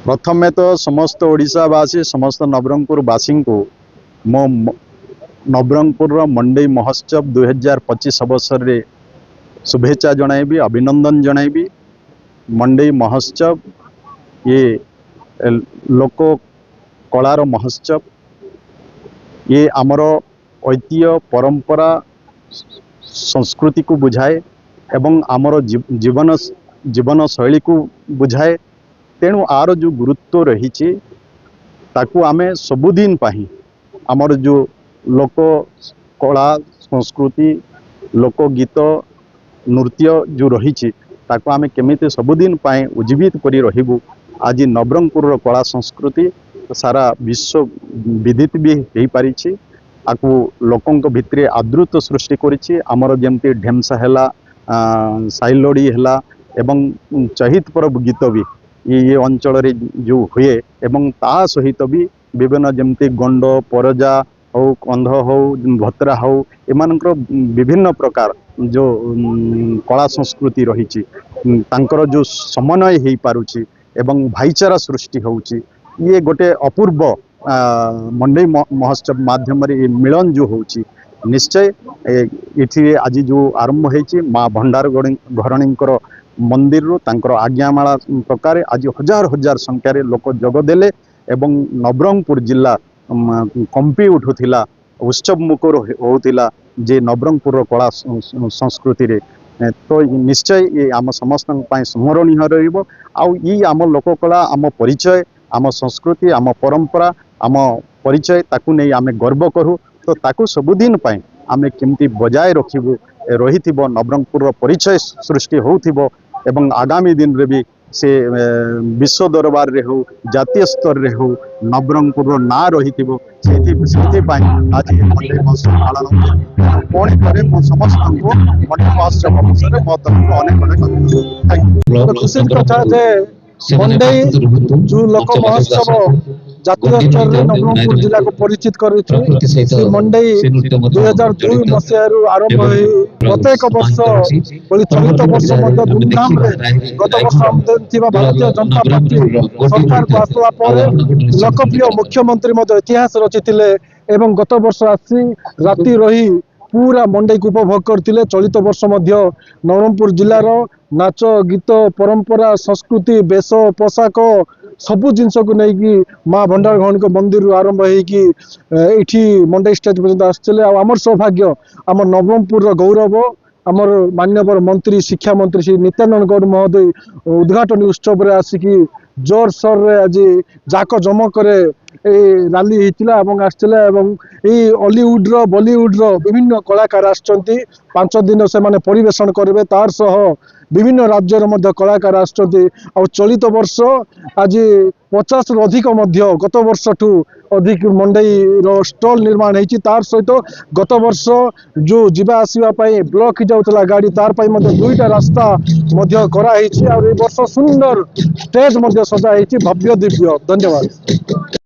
प्रथमे तो समस्त ओडिशावासी समस्त नवरंगपुरवासी को मो नवरंगपुर मंडई महोत्सव 2025 अवसर रे शुभेच्छा जणाइबी अभिनंदन जणाइबी। मंडई महोत्सव ये लोक कलार महोत्सव ये आमर ऐतिह्य परंपरा संस्कृति को बुझाए एवं आमर जीवन जीवन शैली को बुझाए। तेणु आर जो गुरुत्व रही ताकू आमे सबुदिन पाही आमर जो लोक कला संस्कृति लोक गीत नृत्य जो रही ताकू आमे केमिते सबुदिन पाए उज्जीवित करी रहिबु। आज नवरंगपुर कला संस्कृति सारा विश्व विदित भी हो पारी आकु लोकंक भितरे आदृत सृष्टि करिछि। आमर जेमती ढेमसा हैला साइलोडी हैला एवं चहित पर्व गीत भी ये अंचल रे जो हुए एवं ता सहित भी विभिन्न जमती गंड परजा हो कंध हो भत्रा हो एमानकर विभिन्न प्रकार जो कला संस्कृति रही तांकर जो समन्वय हो पारुछि एवं भाईचारा सृष्टि होउछि। ये गोटे अपूर्व मंडई महोत्सव माध्यम रे मिलन जो होउछि निश्चय इठी आज जो आरंभ होइछि माँ भंडार घरणींकर मंदिर रो तांकर आज्ञामाला प्रकार आज हजार हजार संख्यार लोक जोगदेले एवं नवरंगपुर जिला कंपी उठुथिला उत्सव मुखर होउथिला जे नवरंगपुर कला संस्कृति रे। तो निश्चय ये आम समस्त स्मरणीय रहिबो। आउ ई आम लोककला आम परिचय आम संस्कृति आम परंपरा आम परिचय ताकू नहीं आमे गर्व करूँ। तो ताकू सबुदिन पाए आमे केमती बजाय रखिबु रहिथिबो नवरंगपुर परिचय सृष्टि होउथिबो एवं आगामी दिन रे भी से विश्व दरबार रे हो जातीय स्तर रे हो नवरंगपुर ना रहिथिबो सेथि पाए आज मंडई महोत्सव पालन पुणी करे मो समस्त को मंडई महोत्सव अवसर मो तरफ अनेक अनेक खुशी कथा जे मंडई जो लोक महोत्सव जातीय स्तर में नवरंगपुर जिला को परिचित कर मंडई 2002 मसीह आरंभ हुई प्रत्येक वर्ष चलित वर्ष धूमधाम गत वर्ष भारतीय जनता पार्टी सरकार को आसला लोकप्रिय मुख्यमंत्री इतिहास रचिथिले एवं गत वर्ष आसी राति रही पूरा मंडई को उपभोग करते। चलित वर्ष नवरंगपुर जिलार नाच गीत परंपरा संस्कृति वेश पोशाक सबु जिनस को लेकिन माँ भंडार घणी मंदिर आरंभ होठी मंडई स्टेज पर्यंत आसते। आमर सौभाग्य आम नवरंगपुर गौरव आमर मान्यवर मंत्री शिक्षा मंत्री श्री नित्यानंद गौड़ महोदय उद्घाटन उत्सव आसिकी जोर सोर रे आज जाक जमक रैली होता हॉलीवुड बॉलीवुड विभिन्न कलाकार आसचंती 5 दिन से माने परिवेशन करेंगे तार सह विभिन्न राज्यर मध्य कलाकार आसचंती। आ चलित वर्ष आज 50 रु अधिक गत वर्ष ठू अधिक मंडई स्टॉल निर्माण होती तार सहित गत वर्ष जो जीवा आसवा ब्लॉक ही जाऊला गाड़ी तार 2टा रास्ता कराई वर्ष सुंदर स्टेज सजा भव्य दिव्य। धन्यवाद।